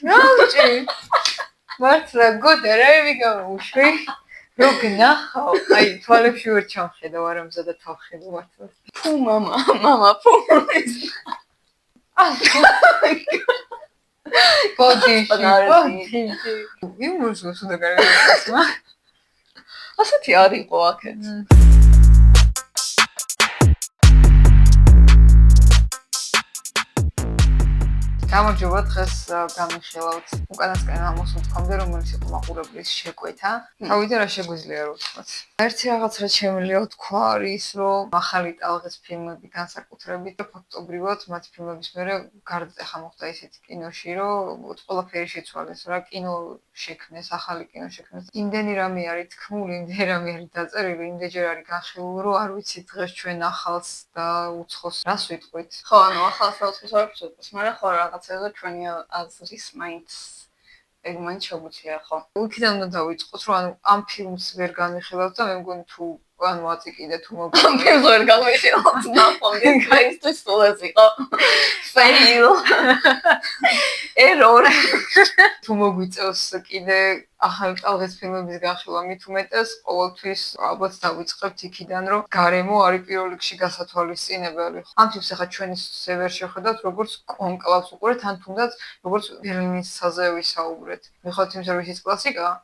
Რავჭი. მართლა გოდარა ვიგავუშვი. რო გნახავ, აი თვალებში ვერ ჩამხედავ არამზა და თავხედავ მართლა. Ფუ მამა, ფუ. ბოდიში. იმურს უსუდა გარეგასმა. ასეთი არ იყო აქეთ. გამარჯობა, დღეს გამიხილავთ უკანასკენ ამოსულ თქვამდე, რომელიც იყო მაყურებლის შეკვეთა. თავიდან რა შეგვიძლია რომ ვთქვათ. ერთი რაღაც რაც შემიძლია ვთქვა არის, რომ ახალი ტალღის ფილმები განსაკუთრებით ფაქტობრივად მათ ფილმების მერე გარდა ხა მოხდა ისეთი კინოში, რომ ყველაფერი შეცვალეს, რა კინო შექმნეს, ახალი კინო შექმნეს. იმდენი რამე არის თქმული, იმდენი რამე არის დაწერილი, იმდენჯერ არის განხილული, რომ არ ვიცი დღეს ჩვენ ახალს და უცხოს რას ვიტყვით. ხო, ანუ ახალს და უცხოს არ ვიტყვით, მაგრამ ხო რაღაცეზე ჩვენი აზრის მაინც ეგ მაინც შეგვიძლია ხო. იქიდან უნდა დავიწყოთ, რომ ანუ ამ ფილმს ვერ განვიხილავთ და მე მგონი თუ ანუ აწიკიდე თუ ამ ფილმს ვერ განვიხილავთ, ნახონდი გაისთვის სულაც იყო. fail. error. თუ მოგვიწევს კიდე ახალი ტალღის ფილმების განხილვა მით უმეტეს, ყოველთვის ალბათ დავიწყებთ იქიდან, რომ გარემო არის პირველ რიგში გასათვალისწინებელი. ამ ფილმს ახლა ჩვენ ისე ვერ შევხედავთ, როგორც კონკლავს უყურეთ, ან თუნდაც როგორც ბერლინის საზეზე ვისაუბრეთ. მიხოთ იმის რომ ის კლასიკაა.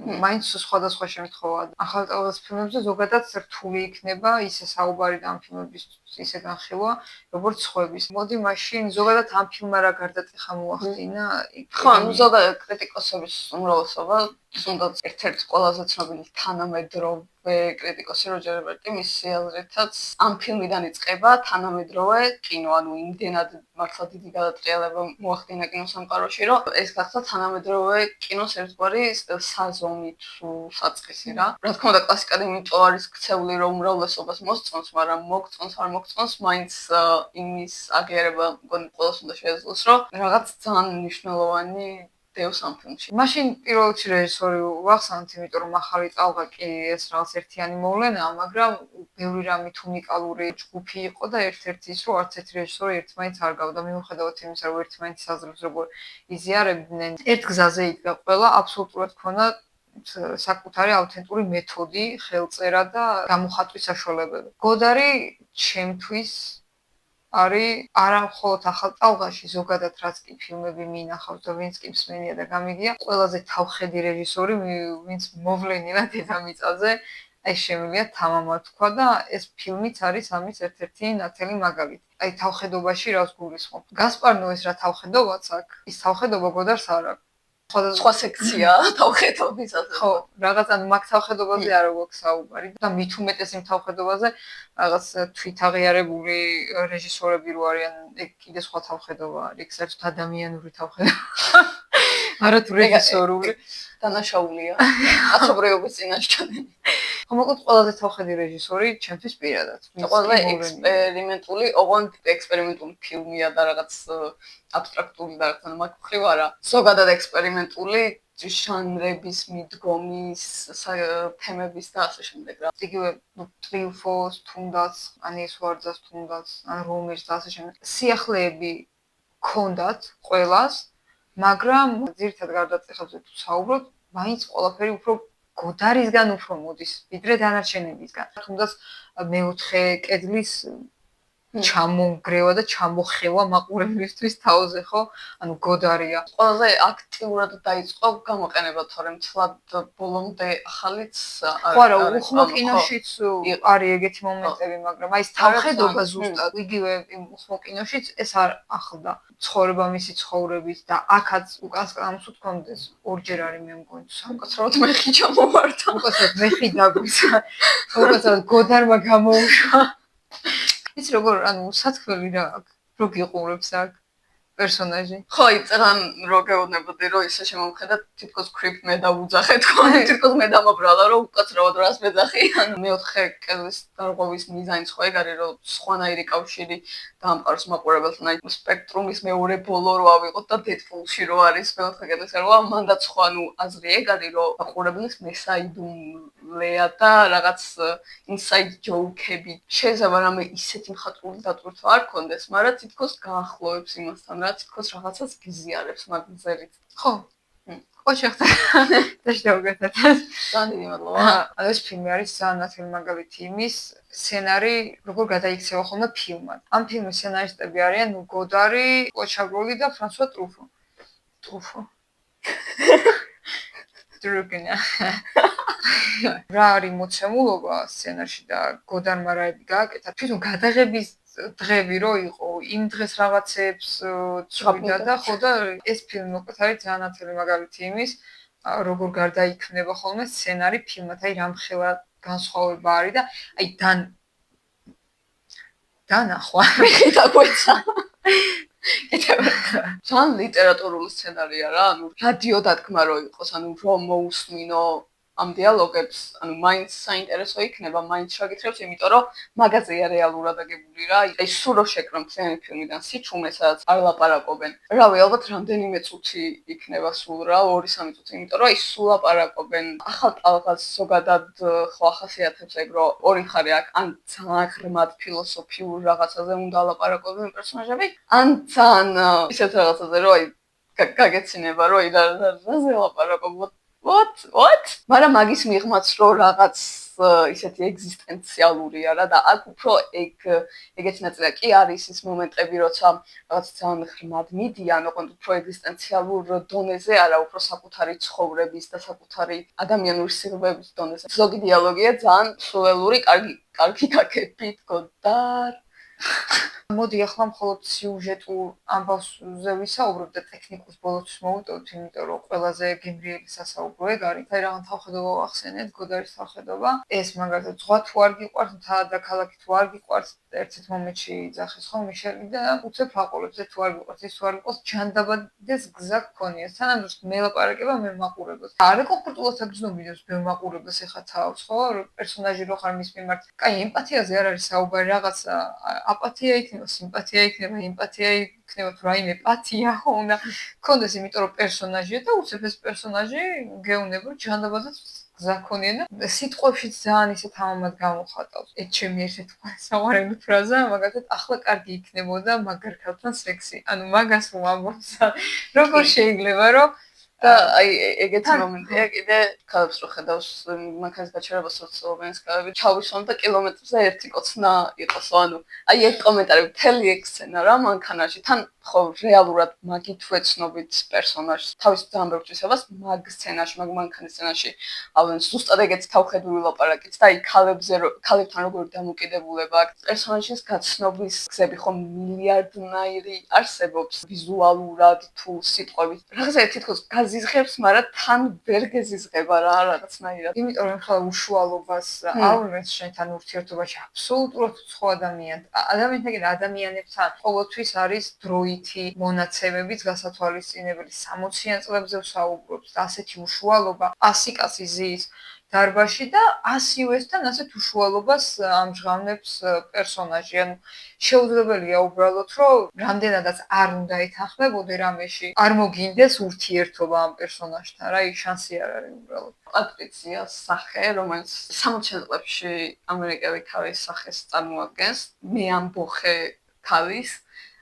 მაინც სხვადასხვა შემთხვევაა. ახალ ტალღის ფილმებზე ზოგადად რთული იქნება ისე საუბარი და ამ ფილმების ისე განხილვა, როგორც სხვების. მოდი მაშინ ზოგადად ამ ფილმმა რა გარდატეხა მოახდინა? ხო, ანუ ზოგადად კრიტიკოსების უმრავლესობა, თუნდაც ერთ-ერთი ყველაზე ცნობილი თანამედროვე კრიტიკოსი როჯერ ებერტი მისი აზრითაც ამ ფილმიდან იწყება თანამედროვე კინო, ანუ იმდენად მართლა დიდი გადატრიალება მოახდინა კინოსამყაროში, რომ ეს გახდა თანამედროვე კინოს ერთგვარი საზომი თუ საწყისი რა. რა თქმა უნდა, კლასიკად იმიტომ არის ქცეული, რომ უმრავლესობას მოსწონს, მაგრამ მოგწონს არ მოგწონს, მაინც იმის აღიარება მგონი ყველას უნდა შეეძლოს, რომ რაღაც ძალიან მნიშვნელოვანი დევს ამ ფილმში. მაშინ პირველ რიგში რეჟისორი ვახსენოთ, იმიტომ რომ ახალი ტალღა კი ეს რაღაც ერთიანი მოვლენაა, მაგრამ ბევრი რამით უნიკალური ჯგუფი იყო და ერთ-ერთი ის, რომ არც ერთი რეჟისორი ერთმანეთს არ გავდა. მიუხედავად იმისა, რომ ერთმანეთის აზრებს როგორ იზიარებდნენ, ერთ გზაზე იდგა ყველა, აბსოლუტურად ქონა საკუთარი ავთენტური მეთოდი, ხელწერა და გამოხატვის საშუალებები. გოდარი ჩემთვის არის არა მხოლოდ ახალ ტალღაში, ზოგადად რაც კი ფილმები მინახავს და ვინც კი მსმენია და გამიგია, ყველაზე თავხედი რეჟისორი, ვინც მოვლენილა დედამიწაზე, აი შემიძლია თამამად თქვა და ეს ფილმიც არის ამის ერთ-ერთი ნათელი მაგალითი. აი თავხედობაში რას გულისხმობ? გასპარ ნოეს რა თავხედობაც აქვს? ის თავხედობა გოდარს არ აქვს. სხვა სექცია თავხედობისაზე. ხო, რაღაც ანუ მაგ თავხედობაზე არ გვაქვს საუბარი და მით უმეტეს იმ თავხედობაზე რაღაც თვითაღიარებული რეჟისორები რო არიან, ეგ კიდე სხვა თავხედობა არის, ეგ საერთოდ ადამიანური თავხედობა. არა თუ რეჟისორული დანაშაულია. ათობრეობის წინაშე. ხო, მოკლედ ყველაზე თავხედი რეჟისორი ჩემთვის პირადად. ყველაზე ექსპერიმენტული, ოღონდ ექსპერიმენტული ფილმია და რაღაც აბსტრაქტული და რაღაც მაგ მხრივ არა. ზოგადად ექსპერიმენტული ჟანრების, მიდგომის, თემების და ასე შემდეგ რა. იგივე ტრიუმფოს თუნდაც, ანიეს ვარძას თუნდაც, ან რომერს და ასე შემდეგ. სიახლეები ქონდათ ყველას, მაგრამ ძირითადად გარდატეხებზე თუ საუბრობთ, მაინც ყველაფერი უფრო გოდარისგან უფრო მოდის, ვიდრე დანარჩენებისგან. თუნდაც მეოთხე კედლის ჩამონგრევა და ჩამოხევა მაყურებლისთვის თავზე, ხო? ანუ გოდარია. ყველაზე აქტიურად დაიწყო გამოყენება, თორემ თლად ბოლომდე ახალიც არ ხო, არა, უხმო კინოშიც არის ეგეთი მომენტები, მაგრამ აი ეს თავხედობა ზუსტად, იგივე იმ უხმო კინოშიც ეს არ ახლდა. ცხოვრება მისი ცხოვრებით და აქაც უკანასკენ ამას ვთქვამდეს, ორჯერ არის მე მგონი, უკაცრავად მეხი ჩამოვარდა. უკაცრავად მეხი დაგვიცა. უკაცრავად გოდარმა გამოუშვა. იცი როგორ ანუ სათქმელი რა აქვს, რო გიყურებს აქ პერსონაჟი. ხო, იწან რო გეუბნებოდი, რომ ისე შემოვხედათ, თითქოს ქრიპ მე დავუძახე თქვენ, თითქოს მე დამაბრალა, რომ უკაცრავად რას მეძახი. ანუ მეოთხე კედლის დარღვევის მიზანიც ხო ეგ არის, რომ სხვანაირი კავშირი დაამყაროს მაყურებელთან, აი სპექტრუმის მეორე ბოლო რო ავიღოთ და დედპულში რო არის მეოთხე კედლის დარღვევა, მანდაც ხო ანუ აზრი ეგ არის, რომ მაყურებლის მესაიდუმ ლეა და რაღაც inside joke-ები. შეიძლება რამე ისეთი მხატვრული დატვირთვა არ კონდეს, მაგრამ თითქოს გაახლოებს იმასთან, რა თითქოს რაღაცას გიზიარებს მაგ გზერით. ხო. ოჩახთა. დაშდაუგეთეთ. ძალიან დიდი მადლობა. ეს ფილმი არის ძალიან ნათელი მაგალითი იმის სცენარი, როგორ გადაიქცევა ხოლმე ფილმად. ამ ფილმის სცენარისტები არიან გოდარი, ოჩაგროლი და ფრანსუა ტრუფო. ტრუფო. ტრუკინა. რა არის მოცემულობა სცენარში და გოდარმა რაები გააკეთა. თვითონ გადაღების დღევი რო იყო, იმ დღეს რაღაცებს ცვიდა და ხო და ეს ფილმი მოკლედ არის ძალიან ნათელი მაგალითი იმის, როგორ გარდაიქმნება ხოლმე სცენარი ფილმად, აი რამხელა განსხვავება არის და აი დანახვა. დაგვეცა. ძალიან ლიტერატურული სცენარია რა, ანუ რადიო დადგმა რო იყოს, ანუ რომ მოусმინო ამ დიალოგებს, ანუ მაინც საინტერესო იქნება, მაინც შეგიძლიათ, იმიტომ რომ მაღაზია რეალურად აგებული რა. აი სულ რო შეკრომ მთლიანი ფილმიდან სიჩუმე, სადაც არ ლაპარაკობენ. რავი, ალბათ რამდენიმე წუთი იქნება სულ რა, 2-3 წუთი, იმიტომ რომ აი სულ ლაპარაკობენ. ახალ ტალღას ზოგადად ხო ახასიათებს ეგ რომ ორი მხარე აქ ან ძალიან ღრმად ფილოსოფიურ რაღაცაზე უნდა ლაპარაკობენ პერსონაჟები, ან ძალიან ისეთ რაღაცაზე რომ აი გაგეცინება რომ აი რაზე ლაპარაკობ what? მაგრამ მაგის მიღმაც რომ რაღაც ისეთი ეგზისტენციალურია რა და აქ უფრო ეგეთი ნაწილია კი არის ის მომენტები როცა რაღაც ძალიან ღრმად მიდიან, ოღონდ უფრო ეგზისტენციალურ დონეზე არა, უფრო საკუთარი ცხოვრების და საკუთარი ადამიანური სიღრმეების დონეზე. ზოგი დიალოგია ძალიან სულელური, კარგი გაკეთებით, გოდარ. მოდი ახლა მხოლოდ სიუჟეტურ ამბავზე ვისაუბრებ და ტექნიკურს ბოლოს მოვუტოვოთ, იმიტომ რომ ყველაზე გემრიელი სასაუბრო ეგ არის. აი რაღაც თავხედობა ვახსენეთ, გოდარის თავხედობა. ეს მაგალითად ზღვა თუ არ გიყვართ, მთა და ქალაქი თუ არ გიყვართ, ერთ-ერთ მომენტში იძახეს ხო მიშელი და უცებ აყოლებს, თუ არ გიყვართ, ის თუ არ გიყვართ, ჯანდაბადეს გზა გქონია. სანამ მე ლაპარაკება, მე მაყურებელს. არა კონკრეტულად აგზნობინებს მე მაყურებელს ეხა თავს, ხო? პერსონაჟი რო ხარ მის მიმართ. კაი, ემპათიაზე არ არის საუბარი, რაღაცა აპათია იქნება, სიმპათია იქნება, ემპათია იქნება, თუ რაიმე პათია ხო უნდა გქონდეს, იმიტომ რომ პერსონაჟია და უცებ ეს პერსონაჟი გეუბნება, რომ ჯანდაბადად გზა ქონია და სიტყვებშიც ძალიან ისეთ ამამად გამოხატავს. ეს ჩემი ერთ-ერთი საყვარელი ფრაზაა, მაგალითად, ახლა კარგი იქნებოდა მაგარ ქალთან სექსი. ანუ მაგას რომ ამბობს, როგორ შეიძლება რომ და აი ეგეთი მომენტია კიდე ქალებს რო ხედავს მანქანის გაჩერებას სოციალურ მედიასკავები ჩავისვან და კილომეტრზე ერთი კოცნა იყოსო ანუ აი ეგ კომენტარი მთელი ეგ სცენა რა მანქანაში თან ხო რეალურად მაგით ვეცნობით პერსონაჟს თავის ძალიან ბევრ თვისებას მაგ სცენაში მაგ მანქანის სცენაში ავენ ზუსტად ეგეთი თავხედული ლაპარაკიც და აი ქალებთან როგორ დამოკიდებულება აქ პერსონაჟის გაცნობის გზები ხო მილიარდნაირი არსებობს ვიზუალურად თუ სიტყვებით რაღაცა თითქოს გაზიზღებს, მაგრამ თან ვერ გეზიზღება რა რაღაცნაირად. იმიტომ რომ ხლა უშუალობას აუღებს შენთან ურთიერთობაში აბსოლუტურად უცხო ადამიანს. ადამიანთან ადამიანებთან ყოველთვის არის დროითი მონაცემებიც გასათვალისწინებელი 60-იან წლებზე ვსაუბრობთ და ასეთი უშუალობა 100 კაცი ზის დარბაში და 100-ვესთან ასეთ უშუალობას ამჟღავნებს პერსონაჟი. ანუ შეუძლებელია უბრალოდ რომ რამდენადაც არ უნდა ეთანხმებოდე რამეში, არ მოგინდეს ურთიერთობა ამ პერსონაჟთან, რა ის შანსი არ არის უბრალოდ. პატრიციას სახე, რომელიც 60-იან წლებში ამერიკელი ქალის სახეს წარმოადგენს, მე ამბოხე ქალის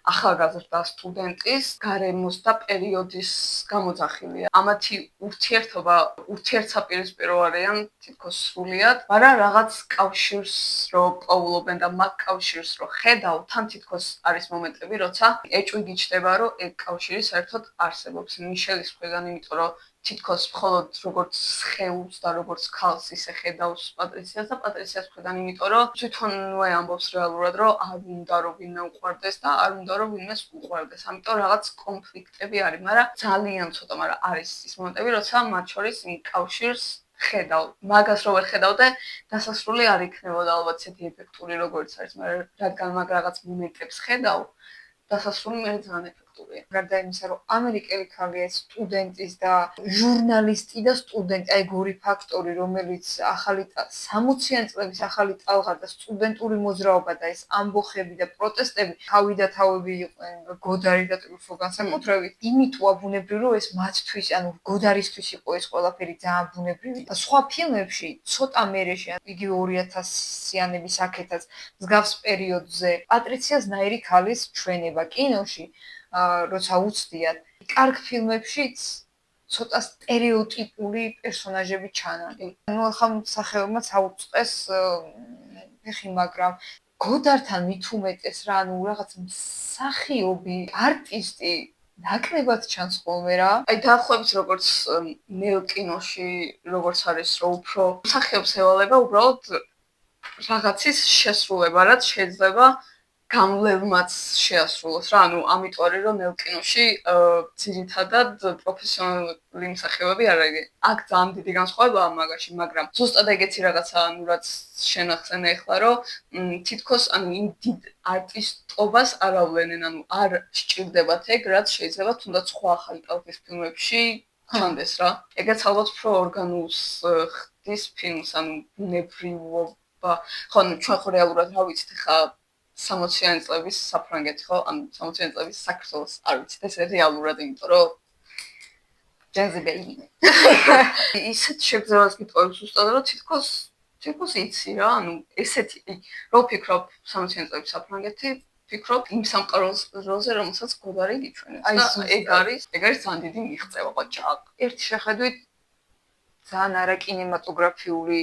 ახალგაზრდა სტუდენტის გარემოს და პერიოდის გამოძახილია. ამათი ურთიერთობა ურთიერთსაპირისპირო არიან თითქოს სრულიად, მაგრამ რაღაც კავშირს რო პოულობენ და მაგ კავშირს რო ხედავ, თან თითქოს არის მომენტები, როცა ეჭვი გიჩნდება, რომ ეგ კავშირი საერთოდ არსებობს მიშელის მხრიდან, იმიტომ რომ თითქოს მხოლოდ როგორც სხეულს და როგორც ქალს ისე ხედავს პატრიციას და პატრიციას მხრიდან, იმიტომ რომ თვითონვე ამბობს რეალურად, რომ არ უნდა რომ ვინმე უყვარდეს და არ უნდა რომ ვინმეს უყვარდეს. ამიტომ რაღაც კონფლიქტები არის, მაგრამ ძალიან ცოტა, მაგრამ არის ის მომენტები, როცა მათ შორის იმ კავშირს ხედავ. მაგას რო ვერ ხედავდე, დასასრული არ იქნებოდა ალბათ ესეთი ეფექტური როგორც არის, მაგრამ რადგან მაგ რაღაც მომენტებს ხედავ, დასასრული მე ძალიან ეფექტური ფაქტურია. გარდა იმისა, რომ ამერიკელი ქალია სტუდენტის და ჟურნალისტი და სტუდენტი, აი გორი ფაქტორი, რომელიც 60-იან წლების ახალი ტალღა და სტუდენტური მოძრაობა და ეს ამბოხები და პროტესტები თავი იყვნენ გოდარი და ტრუფო განსაკუთრებით, იმიტომ ბუნებრივი რომ ეს მათთვის, ანუ გოდარისთვის იყო ეს ყველაფერი ძალიან ბუნებრივი. სხვა ფილმებში ცოტა მერეში, იგივე 2000-იანების აქეთაც მსგავს პერიოდზე პატრიცია ზნაირი ქალის ჩვენება კინოში, როცა უცდიათ, კარგ ფილმებშიც ცოტა სტერეოტიპული პერსონაჟები ჩანან. ნუ ახლა მსახიობებმაც აუწყეს ფეხი, მაგრამ გოდართან მით უმეტეს რა, ანუ რაღაც მსახიობი, არტისტი ნაკლებად ჩანს ხოლმე რა. აი დაახლოებით როგორც ნელ კინოში როგორც არის რომ უფრო მსახიობს ევალება უბრალოდ რაღაცის შესრულება, რაც შეიძლება გამლევმაც შეასრულოს რა, ანუ ამიტომ არის რომ ნელ კინოში ძირითადად პროფესიონალი მსახიობები არ არის. აქ ძალიან დიდი განსხვავებაა მაგაში, მაგრამ ზუსტად ეგეთი რაღაცა, ანუ რაც შენ ახსენე ახლა, რომ თითქოს ანუ იმ დიდ არტისტობას არ ავლენენ, ანუ არ სჭირდებათ ეგ, რაც შეიძლება თუნდაც სხვა ახალი ტალღის ფილმებში ჩანდეს რა. ეგეც ალბათ უფრო ორგანულს ხდის ფილმს, ანუ ბუნებრივობა. ხო, ნუ ჩვენ ხო რეალურად რა ვიცით ხა 60-იანი წლების საფრანგეთი ხო, ანუ 60-იანი წლების საქართველოს არ ვიცით ეს რეალურად, იმიტომ რომ ჯაზიბელი. ისეთ შეგრძნებას გიტყვევს უბრალოდ რომ თითქოს იცი რა, ანუ ესეთი რო ვფიქრობ 60-იანი წლების საფრანგეთი, ვფიქრობ იმ სამყაროზე, რომელსაც გოდარი გიჩვენებს და ეგ არის ძალიან დიდი მიღწევა ყოჭაყ. ერთი შეხედვით ძალიან არაკინემატოგრაფიული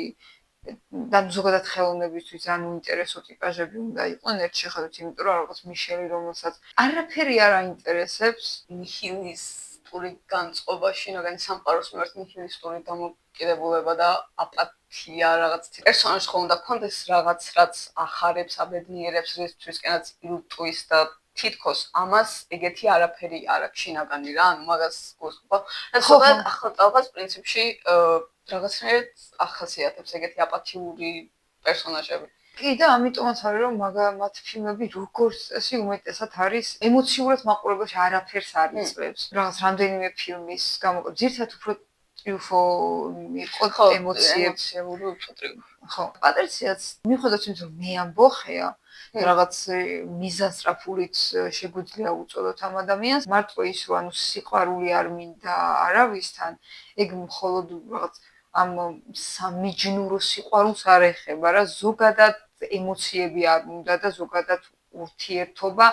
და ზოგადად ხელოვნებისთვის ძალიან უინტერესო ტიპაჟები უნდა იყვნენ ერთი შეხედვით, იმიტომ რომ რაღაც მიშელი, რომელსაც არაფერი არ აინტერესებს, ნიჰილისტური განწყობაში, მაგალითად სამყაროს მიმართ ნიჰილისტური დამოკიდებულება და აპათია რაღაც პერსონაჟს ხო უნდა ქონდეს რაღაც, რაც ახარებს, აბედნიერებს, რისთვისკენაც ილტვის და თითქოს ამას ეგეთი არაფერი არ აქვს შინაგანი რა, ანუ მაგას გულისხმობ. და ზოგადად ახალ ტალღას პრინციპში რაღაცნაირად ახასიათებს ეგეთი აპათიური პერსონაჟები. კი და ამიტომაც არის რომ მათ ფილმები როგორც წესი უმეტესად არის ემოციურად მაყურებელში არაფერს არ იწვევს. რაღაც რამდენიმე ფილმის გამოყენება ძირთად უფრო ტრიუფო იყო ემოციებში უფრო ტრიუფო. ხო, პატრიციაც მიუხედავად იმისა, რომ მე ამბოხეა რაღაც მიზანსტრაფულით შეგვიძლია უწოდოთ ამ ადამიანს, მარტო ის რომ ანუ სიყვარული არ მინდა არავისთან, ეგ მხოლოდ რაღაც ამ სამიჯნურო სიყვარულს არ ეხება რა, ზოგადად ემოციები არ უნდა და ზოგადად ურთიერთობა,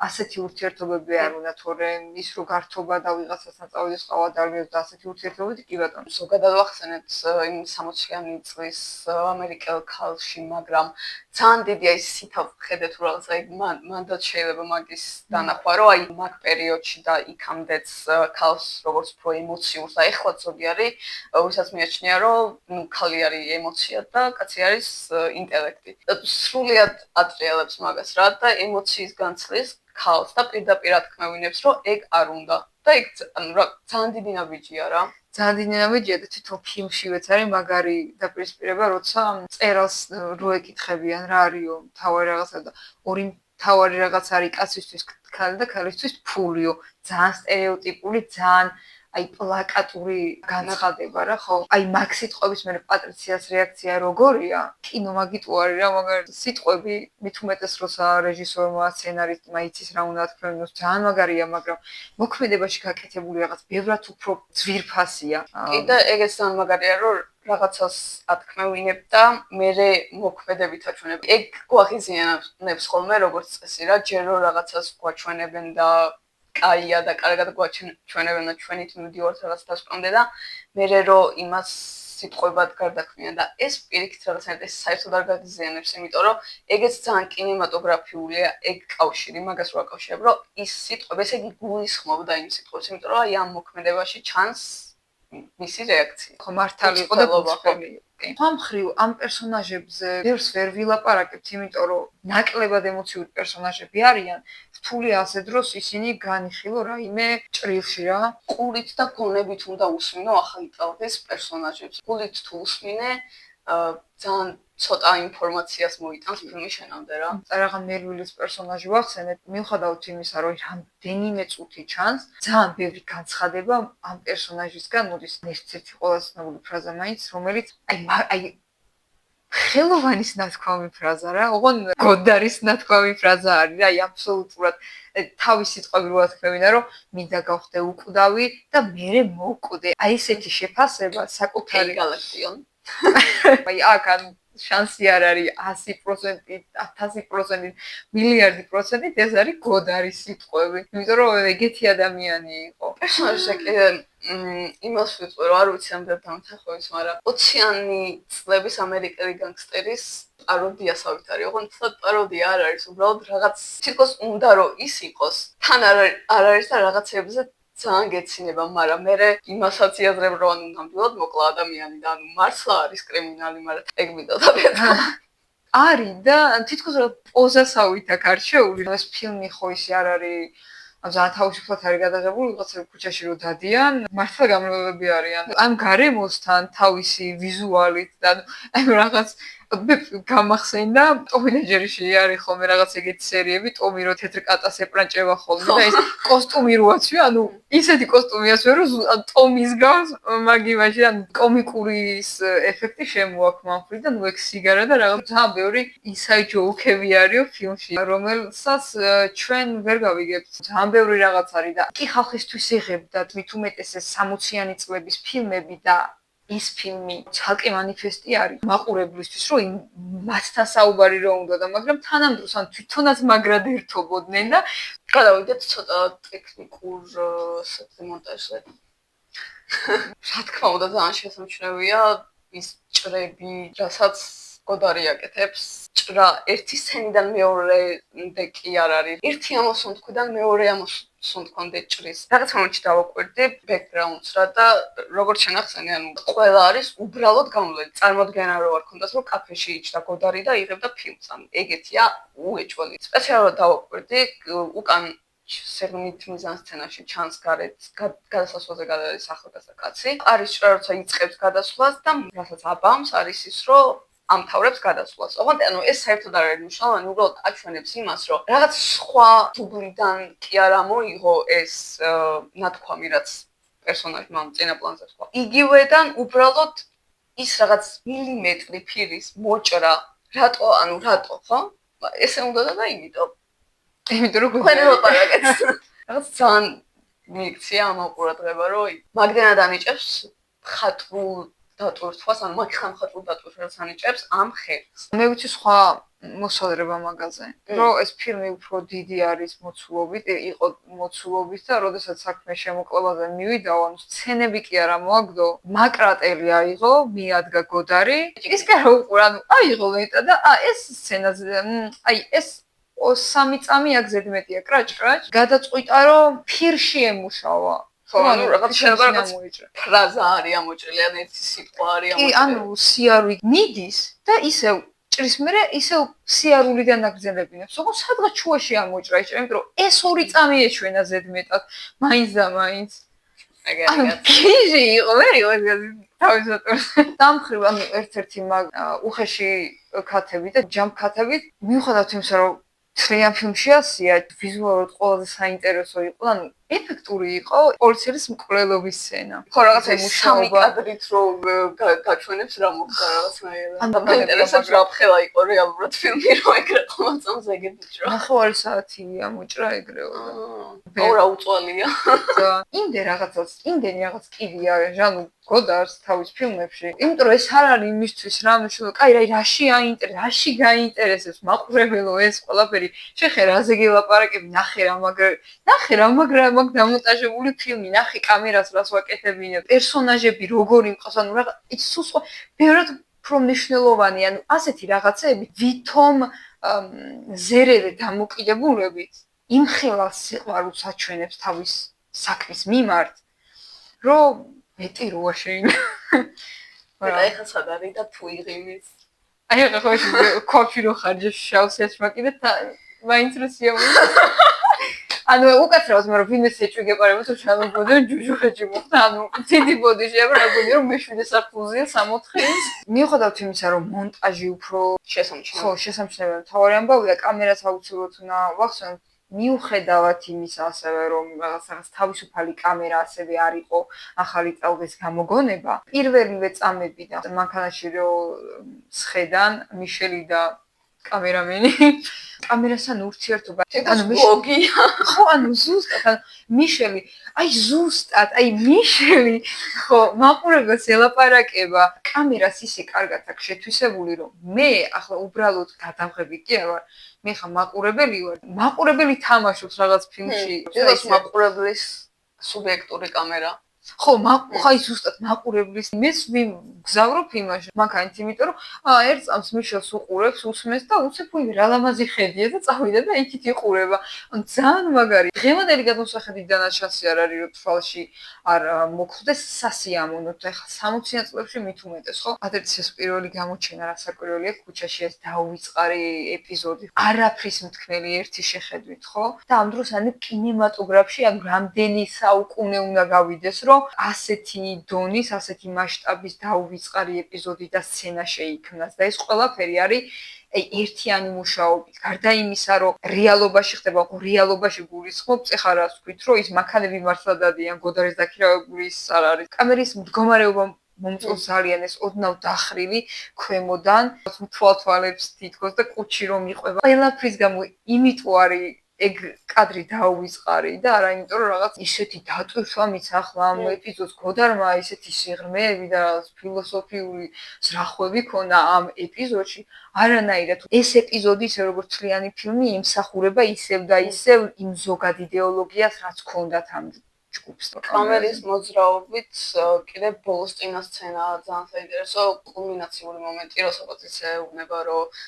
ასეთი ურთიერთობები არ უნდა, თორემ ის რო გართობა და ვიღაცასთან წავიდეს ყავადარბიოს და ასეთი ურთიერთობები კი ბატონო. ზოგადად ვახსენეთ იმ 60-იანი წლის ამერიკელ ქალში, მაგრამ ძალიან დიდი აი სითა ხედეთ რომ რაღაცა აი მანდაც შეიძლება მაგის დანახვა, რომ აი მაგ პერიოდში და იქამდეც ქალს როგორც უფრო ემოციურს და ეხლა ზოგი არის, ვისაც მიაჩნია რომ ნუ ქალი არის ემოცია და კაცი არის ინტელექტი. და სრულიად ატრიალებს მაგას რა და ემოციის განცლის ქალს და პირდაპირ ათქმევინებს რომ ეგ არ უნდა. და ეგ ანუ რა ძალიან დიდი ნაბიჯია რა. ძალიან დიდი ნაბიჯია და თვითონ ფილმშივეც არის მაგარი დაპირისპირება, როცა წერალს რო ეკითხებიან რა არისო თავარი რაღაცა და ორი თავარი რაღაც არის კაცისთვის ქალი და ქალისთვის ფულიო. ძალიან სტერეოტიპული, ძალიან აი პლაკატური განცხადება რა, ხო? აი მაგ სიტყვების მე პატრიციას რეაქცია როგორია? კინო მაგიტო არის რა, მაგარი სიტყვები მით უმეტეს როცა რეჟისორმა, სცენარისტმა იცის რა უნდა ათქვენოს, ძალიან მაგარია, მაგრამ მოქმედებაში გაკეთებული რაღაც ბევრად უფრო ძვირფასია. კი და ეგეც ძალიან მაგარია, რომ რაღაცას ათქმევინებ და მერე მოქმედებით აჩვენებ. ეგ გვახიზიანებს ხოლმე როგორც წესი რა, ჯერ რომ რაღაცას გვაჩვენებენ და კაია და კარგად გვაჩვენებენ და ჩვენით მივდივართ რაღაც დასკვნამდე და მერე რომ იმას სიტყვებად გარდაქმნიან და ეს პირიქით რაღაცნაირად ეს საერთოდ არ გაგიზიანებს, იმიტომ რომ ეგეც ძალიან კინემატოგრაფიულია, ეგ კავშირი, მაგას რო აკავშირებ, რომ ის სიტყვები ესე იგი გულისხმობდა იმ სიტყვებს, იმიტომ რომ აი ამ მოქმედებაში ჩანს მისი რეაქცია. ხო, მართალი იყო და გულწრფელი იყო. სხვა მხრივ ამ პერსონაჟებზე ბევრს ვერ ვილაპარაკებთ, იმიტომ რომ ნაკლებად ემოციური პერსონაჟები არიან. რთულია ასე დროს ისინი განიხილო რაიმე ჭრილში რა. ყურით და გონებით უნდა უსმინო ახალი ტალღის პერსონაჟებს. ყურით თუ უსმინე, ძალიან ცოტა ინფორმაციას მოიტანს ფილმი შენამდე რა. წარაღან მერვილის პერსონაჟი ვახსენეთ, მიუხედავად იმისა, რომ რამდენიმე წუთი ჩანს, ძალიან ბევრი განცხადება ამ პერსონაჟისგან მოდის. ერთ-ერთი ყველაზე ცნობილი ფრაზა მაინც, რომელიც აი ხელოვანის ნათქვამი ფრაზა რა, ოღონ გოდარის ნათქვამი ფრაზა არის რა, აი აბსოლუტურად თავის სიტყვები რო ათქმევინა, რომ მინდა გავხდე უკვდავი და მერე მოვკვდე. აი ესეთი შეფასება საკუთარი გალაქტიონ. აი აქ ან შანსი არ არის 100%, 1000%, მილიარდი პროცენტით ეს არის გოდარის სიტყვები. იმიტომ რომ ეგეთი ადამიანი იყო. პერსონაჟი იმას ვიტყვი, რომ არ ვიცი ამ დამთახოვის, მაგრამ 20-იანი წლების ამერიკელი განგსტერის პაროდიასავით არის. ოღონდ ცოტა პაროდია არ არის, უბრალოდ რაღაც თითქოს უნდა რომ ის იყოს. თან არ არის და რაღაცებზე ძალიან გეცინება, მაგრამ მე იმასაც იაზრებ, რომ ანუ ნამდვილად მოკლა ადამიანი და ანუ მართლა არის კრიმინალი, მაგრამ ეგ მინდოდა ვეთქვა. არის და თითქოს რა პოზასავით აქ არჩეული. ეს ფილმი ხო ისე არ არის ძალიან თავისუფლად არის გადაღებული, ვიღაცები ქუჩაში რო დადიან, მართლა გამრავლები არიან. ამ გარემოსთან თავისი ვიზუალით და აი რაღაც მე გამახსენდა ტომი და ჯერიში არის ხოლმე რაღაც ეგეთი სერიები, ტომი რო თეთრ კატას ეპრანჭება ხოლმე და ეს კოსტუმი რო აცვია, ანუ ისეთი კოსტუმი აცვია, რომ ტომის გავს მაგიმაში, ანუ კომიკური ის ეფექტი შემოაქვს მამფრიდან, ნუ ეგ სიგარა და რაღაც ძალიან ბევრი inside joke-ები არისო ფილმში, რომელსაც ჩვენ ვერ გავიგებთ. ძალიან ბევრი რაღაც არის და კი ხალხისთვის იღებდათ, მით უმეტეს ეს 60-იანი წლების ფილმები და ის ფილმი ცალკე მანიფესტი არის მაყურებლისთვის, რომ მასთან საუბარი რო უნდა და მაგრამ თანამდროს ან თვითონაც მაგრად ერთობოდნენ და გადავიდეთ ცოტა ტექნიკურ მონტაჟზე. რა თქმა უნდა, ძალიან შესამჩნევია ის ჭრები, რასაც გოდარი აკეთებს. ჭრა ერთი სცენიდან მეორემდე კი არ არის. ერთი ამოსუნთქვიდან მეორე ამოსუნთქვამდე ჭრის. რაღაც მომენტში დავაკვირდი ბექგრაუნდს რა და როგორც შენახსენე, ანუ ყველა არის უბრალოდ გამოვლენილი. წარმოდგენა რო არ ქონდას, რომ კაფეში იჯდა გოდარი და იღებდა ფილმს. ანუ ეგეთია უეჭველი. სპეციალურად დავაკვირდი უკან სეგმენტ მიზან სცენაში ჩანს გარეთ გადასასვლელზე გადადის ახალგაზრდა კაცი. არის ჭრა როცა იწყებს გადასვლას და რასაც აბამს არის ის, რომ ამთავრებს გადასვლას. ოღონდ ანუ ეს საერთოდ არ არის მნიშვნელოვანი, უბრალოდ აჩვენებს იმას, რომ რაღაც სხვა დუბლიდან კი არ ამოიღო ეს ნათქვამი, რაც პერსონაჟმა წინა პლანზე თქვა. იგივედან უბრალოდ ის რაღაც მილიმეტრი ფირის მოჭრა, რატო, ხო? ესე უნდა და იმიტომ. იმიტომ რომ ხელი ვაპარაკეთ. რაღაც ძალიან მიიქცია ამ ყურადღება, რომ მაგდენა დანიჭებს ხატრულ დატვირთვას, ანუ მაგ ხამხატულ დატვირთვას ანიჭებს ამ ხელს. მე ვიცი სხვა მოსალრება მაგაზე, რომ ეს ფილმი უფრო დიდი არის მოცულობით, იყო მოცულობით და როდესაც საქმე შემოკლebაზე მივიდაო, ანუ სცენები კი არა მოაგდო, მაკრატელი აიღო, მიადგა გოდარი. ის კი არა უყურა, ანუ აიღო ლენტა და ეს სცენაზე, აი ეს 3 წამი აქ ზედმეტია, კრაჭ, გადაწყვიტა რომ ფირში ემუშავა. ანუ რაღაც შეიძლება ფრაზა არის ამოჭრილი, ან ერთი სიტყვა არის ამოჭრილი. კი, ანუ სიარული მიდის და ისევ ჭრის მერე ისევ სიარულიდან აგზელებინებს. ოღონდ სადღაც შუაში ამოჭრა იჭრა, იმიტომ რომ ეს 2 წამი ეჩვენა ზედმეტად, მაინც და მაინც. ეგეთი ფიჟი იყო, ვერ იყო თავისად. დამხრივ, ანუ ერთ-ერთი უხეში ქათები და ჯამპ ქათები, მიუხედავად იმისა, რომ თლიან ფილმში ასია, ვიზუალურად ყველაზე საინტერესო იყო, ანუ ეფექტური იყო პოლიციის მკვლელობის სცენა. ხო, რაღაც სამი კადრით რო გაჩვენებს რა მოხდა რაღაცნაირად. და ინტერესებს რა ფხელა იყო რეალურად ფილმი რო ეგრე ყომაწამს ეგეთი ჭრა. 9 საათი ამოჭრა ეგრეო. რა უწვალია. იმდენ რაღაც კიდია ჟანუ გოდარს თავის ფილმებში. იმიტომ რომ ეს არ არის იმისთვის რა მნიშვნელობა. კაი, რაში გაინტერესებს მაყურებელო ეს ყველაფერი. შეხე რაზე გელაპარაკები, ნახე რა მაგრამ მაგ დამონტაჟებული ფილმი, ნახე კამერას რას ვაკეთებინებ, პერსონაჟები როგორი მყავს, ანუ რაღაც ის სხვა ბევრად უფრო მნიშვნელოვანი, ანუ ასეთი რაღაცები ვითომ ზერევე დამოკიდებულებით იმხელა სიყვარულს აჩვენებს თავის საქმის მიმართ, რომ მეტი როა შეიძლება. მაგრამ ეხლა სად არის და თუ იღიმის. აი ხო კოფი რო ხარჯებს შავს ეშმაკი და მაინც რო სიამოვნებაა. ანუ უკაცრავად მე რომ ვინმეს ეჭვი გეპარება თუ ჩამოგონდა ჯუჯურეჭი მოხდა ანუ დიდი ბოდიში აბრაგონი რომ მე-7 სართულზეა 64-ის მიუხედავად იმისა რომ მონტაჟი უფრო შესამჩნეველი. ხო შესამჩნეველი თავარი ამბავია კამერას აუცილებლად უნდა ვახსენოთ მიუხედავად იმისა ასევე რომ რაღაც თავისუფალი კამერა ასევე არ იყო ახალი წელს გამოგონება პირველივე წამებიდან მანქანაში რომ სხედან მიშელი და კამერამენი კამერასთან ურთიერთობა ანუ ბლოგია ხო ანუ ზუსტად მიშელი აი ზუსტად აი მიშელი ხო მაყურებელს ელაპარაკება კამერას ისე კარგად აქვს შეთვისებული რომ მე ახლა უბრალოდ გადამღები კი არ ვარ მე ხა მაყურებელი თამაშობს რაღაც ფილმში ეს მაყურებლის სუბიექტური კამერა ხო ხაი ზუსტად მაყურებლის მეც ვგზავრობ იმაში მანქანით იმიტომ რომ ერთ წამს მიშელს უყურებს უსმენს და უცებ რა ლამაზი ხედია და წავიდა და იქით იყურება ან ძალიან მაგარი დღევანდელი გადმოსახედი დანაშაული არ არის რომ თვალში არ მოხდეს სასიამოვნოდ ეხლა 60-იან წლებში მით უმეტეს ხო პატრიციას პირველი გამოჩენა რასაკვირველია ქუჩაში ეს დაუვიწყარი ეპიზოდი არაფრის მთქმელი ერთი შეხედვით ხო და ამ დროს ანუ კინემატოგრაფში ან რამდენი საუკუნე უნდა გავიდეს რომ ასეთი დონის, ასეთი მასშტაბის დაუვიწყარი ეპიზოდი და სცენა შეიქმნას და ეს ყველაფერი არის ერთიანი მუშაობით. გარდა იმისა, რომ რეალობაში ხდება, ხო რეალობაში გულისხმობ, ეხლა რას ვთქვით, რომ ის მანქანები მართლა დადიან, გოდარის დაქირავებული ის არ არის. კამერის მდგომარეობა მომწონს ძალიან ეს ოდნავ დახრილი ქვემოდან, თვალთვალებს თითქოს და კუჩი რომ იყვება. ყველაფრის გამო იმიტომ არის ეგ კადრი დაუვიწყარი და არა იმიტომ რომ რაღაც ისეთი დატვირთვა მიცა ახლა ამ ეპიზოდს გოდარმა ისეთი სიღრმეები და ფილოსოფიური ზრახვები ქონა ამ ეპიზოდში არანაირად ეს ეპიზოდი ისე როგორც თლიანი ფილმი იმსახურება ისევ და ისევ იმ ზოგად იდეოლოგიას რაც ქონდათ ამ ჯგუფს კამერის მოძრაობით კიდე ბოლოს წინა სცენა ძალიან საინტერესო კულმინაციური მომენტი როდესაც ისე უნება რომ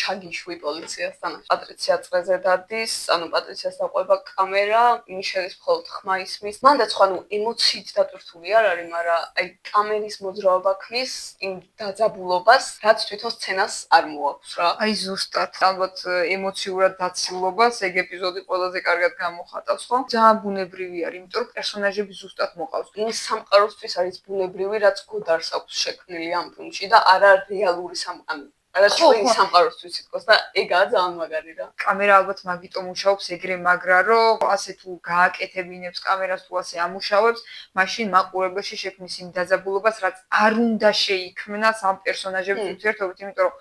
ჩაგიშვი პოლიციასთან პატრიცია წრეზე დადის ანუ პატრიციას დაყვება კამერა მიშელის მხოლოდ ხმა ისმის მანდაც ხო ანუ ემოციით დატვირთული არ არის მაგრამ აი კამერის მოძრაობა ქმნის იმ დაძაბულობას რაც თვითონ სცენას არ მოაქვს რა აი ზუსტად ალბათ ემოციურად დაცილობას ეგ ეპიზოდი ყველაზე კარგად გამოხატავს ხო ძალიან ბუნებრივი არის იმიტომ რომ პერსონაჟები ზუსტად მოყავს იმ სამყაროსთვის არის ბუნებრივი რაც გოდარს აქვს შექმნილი ამ ფილმში და არა რეალური სამყარო არა ჩვენი სამყაროსთვის თვითონ და ეგაა ძალიან მაგარი რა კამერა ალბათ მაგიტომ მუშაობს ეგრე მაგრა რომ ასე თუ გააკეთებინებს კამერას თუ ასე ამუშავებს მაშინ მაყურებელში შექმნის იმ დაძაბულობას რაც არ უნდა შეიქმნას ამ პერსონაჟების ურთიერთობით იმიტომ რომ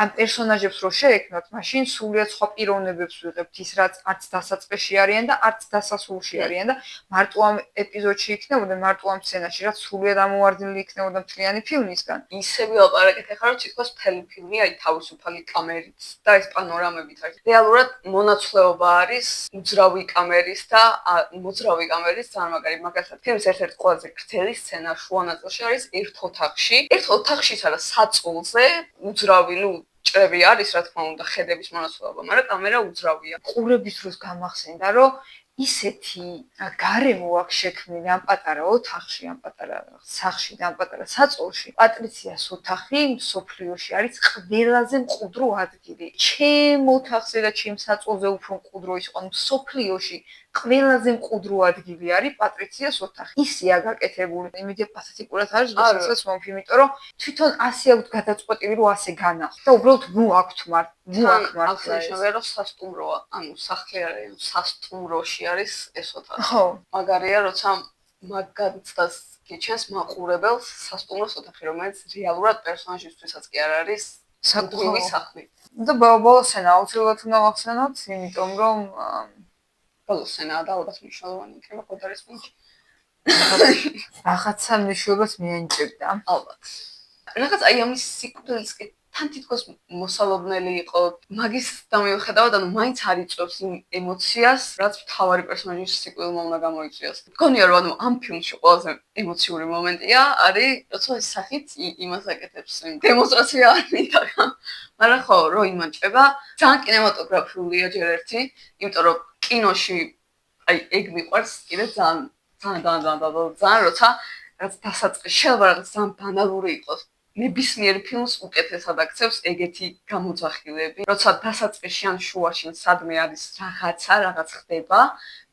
ამ პერსონაჟებს რო შეექმნათ, მაშინ სულიად სხვა პიროვნებებს ვიღებთ, ის რაც არც დასაწყისში არიან და არც დასასრულში არიან და მარტო ამ ეპიზოდში იქნებოდნენ, მარტო ამ სცენაში, რაც სულიად ამოვარდნილი იქნებოდა მთლიანი ფილმისგან. ისევ ელაპარაკეთ ახლა რომ თითქოს მთელი ფილმი აი თავისუფალი კამერით და ეს პანორამებით არის. რეალურად მონაცვლეობა არის უძრავი კამერის და მოძრავი კამერის ძალიან მაგარი. მაგალითად, ფილმის ერთ-ერთი ყველაზე გრძელი სცენა შუა ნაწილში არის ერთ ოთახში. ერთ ოთახში არა საწოლზე უძრავი, ნუ ჭრები არის, რა თქმა უნდა, ხედების მონაცვლეობა, მაგრამ კამერა უძრავია. ყურების დროს გამახსენდა, რომ ისეთი გარემო აქვს შექმნილი ამ პატარა ოთახში, ამ პატარა სახლში და ამ პატარა საწოლში. პატრიციას ოთახი სოფლიოში არის ყველაზე მყუდრო ადგილი. ჩემ ოთახზე და ჩემ საწოლზე უფრო მყუდრო ის ყო სოფლიოში. ყველაზე მყუდრო ადგილი არის პატრიციას ოთახი. ისეა გაკეთებული. იმედია პათეტიკურად არის როდესაც მომფი, იმიტომ რომ თვითონ ასე აქვს გადაწყვეტილი, რომ ასე განახო. და უბრალოდ ნუ აქვთ მარტ, ნუ აქვს მარტ. აღნიშნავია, რომ სასტუმროა, ანუ სახლი არის, სასტუმროში არის ეს ოთახი. ხო. მაგარია, როცა მაგაცდას გიჩენს მაყურებელს სასტუმროს ოთახი, რომელიც რეალურად პერსონაჟისთვისაც კი არ არის საკუთრივი სახლი. და ბოლოს სცენა აუცილებლად უნდა ვახსენოთ, იმიტომ რომ ბოლოს სცენა და ალბათ მნიშვნელოვანი იქნება გოდარის ფილმში. რაღაცა მნიშვნელობას მიენიჭებდა. ალბათ. რაღაც აი ამის სიკვდილის თან თითქოს მოსალოდნელი იყო. მაგის დამიუხედავად, ანუ მაინც არ იწვევს იმ ემოციას, რაც მთავარი პერსონაჟის სიკვდილმა უნდა გამოიწვიოს. მგონია რომ ანუ ამ ფილმში ყველაზე ემოციური მომენტია, არის როცა ის სახით იმას აკეთებს, დემონსტრაცია არ მინდა. მაგრამ ხო, რო იმანჭება, ძალიან კინემატოგრაფიულია ჯერ ერთი, იმიტომ რომ კინოში აი ეგ მიყვარს კიდე ძალიან როცა რაც დასაწყისში რაღაც ძალიან ბანალური იყოს. ნებისმიერ ფილმს უკეთესად აქცევს ეგეთი გამოძახილები. როცა დასაწყისში ან შუაში სადმე არის რაღაცა, რაღაც ხდება,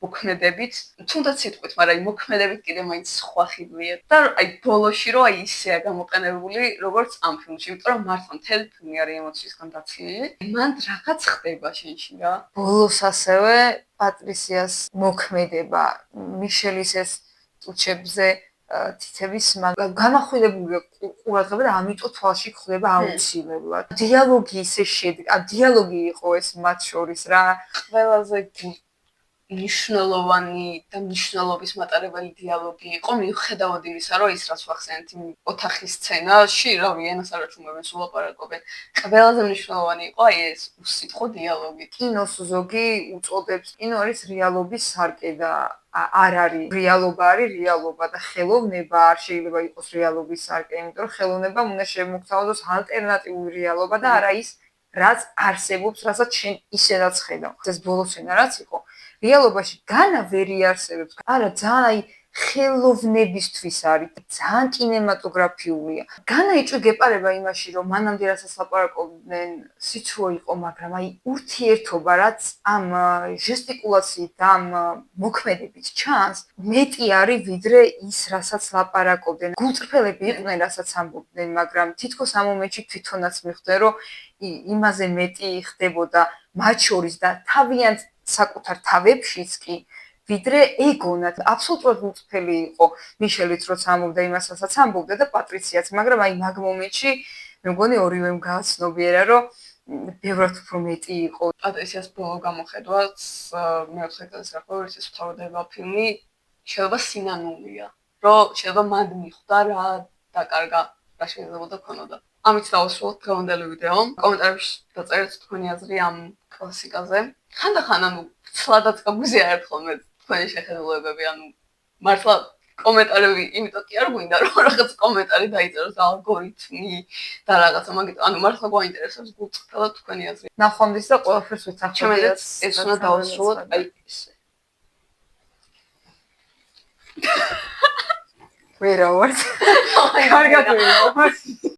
მოქმედებით, თუნდაც სიტყვით, მაგრამ მოქმედებით კიდე მაინც სხვა ხიბლია. და აი ბოლოში რო აი ისეა გამოყენებული, როგორც ამ ფილმში, იმიტომ რომ მართლა მთელი ფილმი არის ემოციისგან დაცლილი. მან რაღაც ხდება შენში რა. ბოლოს ასევე პატრისიას მოქმედება, მიშელის ეს ტუჩებზე თითების გამახვილებული ყურადღება და ამიტომ თვალში ხდება აუცილებლად. დიალოგი ისე შედგა, დიალოგი იყო ეს მათ შორის რა. ყველაზე მნიშვნელოვანი და მნიშვნელობის მატარებელი დიალოგი იყო მიუხედავად იმისა, რომ ის რაც ვახსენეთ იმ ოთახის სცენაში, რავი, ენას არ აჩუმებენ, სულ აპარაკობენ. ყველაზე მნიშვნელოვანი იყო აი ეს უსიტყვო დიალოგი. კინოს ზოგი უწოდებს, კინო არის რეალობის სარკე და არ არის რეალობა, არის რეალობა და ხელოვნება არ შეიძლება იყოს რეალობის სარკე, იმიტომ რომ ხელოვნებამ უნდა შემოგთავაზოს ალტერნატიული რეალობა და არა ის, რაც არსებობს, რასაც შენ ისედაც ხედავ. ეს ბოლო სცენა რაც იყო, რეალობაში განა ვერ იარსებებს. არა, ძალიან აი ხელოვნებისთვის არის, ძალიან კინემატოგრაფიულია. განა იწვი გეპარება იმაში, რომ მანამდე რასაც ლაპარაკობდნენ, სიცრუე იყო, მაგრამ აი ურთიერთობა, რაც ამ ჟესტიკულაციით და ამ მოქმედებით ჩანს, მეტი არის ვიდრე ის, რასაც ლაპარაკობდნენ. გულწრფელები იყვნენ, რასაც ამბობდნენ, მაგრამ თითქოს ამ მომენტში თვითონაც მიხვდნენ, რომ იმაზე მეტი ხდებოდა მათ შორის და თავიანთ საკუთარ თავებშიც კი ვიდრე ეგონათ აბსოლუტურად უწფელი იყო მიშელიც როცა ამბობდა იმას რასაც ამბობდა და პატრიციაც მაგრამ აი მაგ მომენტში მე მგონი ორივემ გააცნობიერა რომ ბევრად უფრო მეტი იყო პატრიციას ბოლო გამოხედვაც მეოთხე დღეს რა ყოველთვის ეს ვთავდება ფილმი შეიძლება სინანულია რომ შეიძლება მანდ მიხვდა რა დაკარგა რა შეიძლება ქონოდა ამით დავასრულოთ დღევანდელი ვიდეო კომენტარებში დაწერეთ თქვენი აზრი ამ კლასიკაზე ხანდახან ანუ ცლადაც გაგვიზია ერთხელ მე თქვენი შეხედულებები ანუ მართლა კომენტარები იმიტომ კი არ გვინდა რომ რაღაც კომენტარი დაიწეროს ალგორითმი და რაღაცა მაგით ანუ მართლა გვაინტერესებს გულწრფელად თქვენი აზრი ნახვამდის და ყველაფერს ვეთანხმდით ჩემედაც ეს უნდა დავასრულოთ აი ესე ვერა ვარ კარგად ვერა ვარ